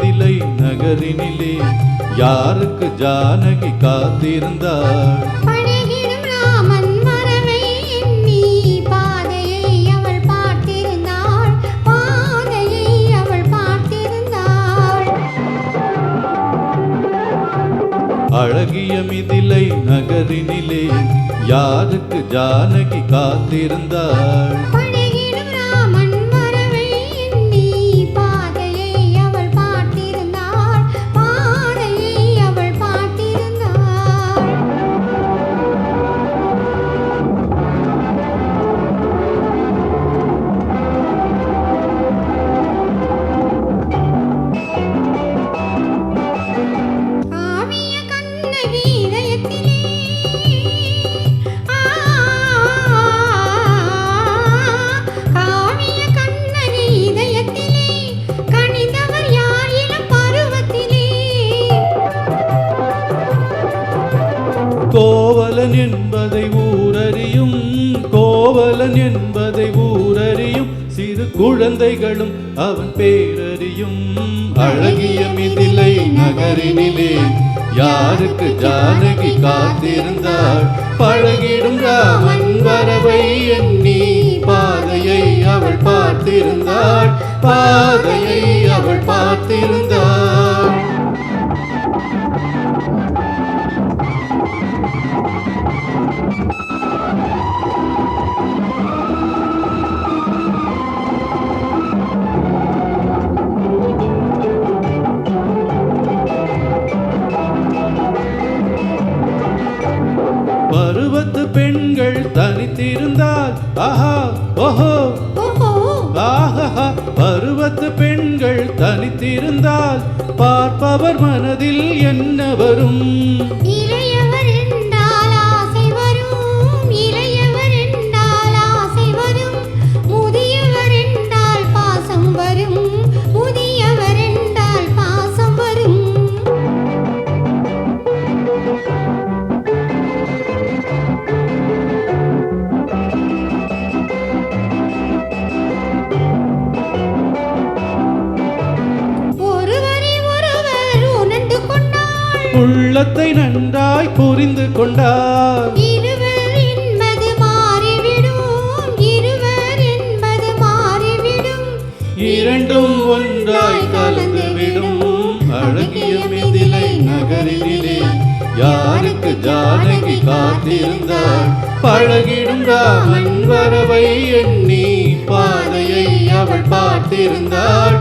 மிதிலை நகரினிலே யாருக்கு ஜானகி காத்திருந்தாள்? பழகிடும் ராமன் வரவை எண்ணி பாதையை அவள் பார்த்திருந்தாள், பாதையை அவள் பார்த்திருந்தாள். அழகிய மிதிலை நகரினிலே யாருக்கு ஜானகி காத்திருந்தாள்? பழகிடும் ராமன் வரவை எண்ணி பாதையை அவள் பார்த்திருந்தாள், பாதையை அவள் பார்த்திருந்தாள். காவிய கண்ணகி இதயத்திலே காவிய கண்ணகி இதயத்திலே கனிந்தவர் யார் இளம் பருவத்திலே? கோவலன் என்பதை ஊரறியும், கோவலன் என்பதை ஊரறியும், சிறு குழந்தைகளும் அவன் பேரறியும். அழகிய மிதிலை நகரினிலே யாருக்கு ஜானகி காத்திருந்தாள்? பழகிடும் ராமன் வரவை எண்ணி பாதையை அவள் பார்த்திருந்தாள், பாதையை அவள் பார்த்திருந்தாள். பருவத்து பெண்கள் தனித்திருந்தால் ஆஹா ஓஹோ ஓஹோ ஆஹா, பருவத்து பெண்கள் தனித்திருந்தால் பார்ப்பவர் மனதில் என்ன வரும்? இளையவர் என்றால் ஆசை வரும், இளையவர் என்றால் ஆசை வரும், முதியவர் என்றால் பாசம் வரும், முதியவர் என்றால் பாசம் வரும். ஒருவரை ஒருவர் உணர்ந்து கொண்டால் உள்ளத்தை நன்றாய் புரிந்து கொண்டார். இருவர் என்பது மாறிவிடும், இருவர் என்பது மாறிவிடும், இரண்டும் ஒன்றாய் கலந்துவிடும். அழகிய மிதிலை நகரினிலே யாருக்கு ஜானகி காத்திருந்தாள்? பழகிடும் ராமன் வரவை எண்ணி பாதையை அவள் பார்த்திருந்தாள்,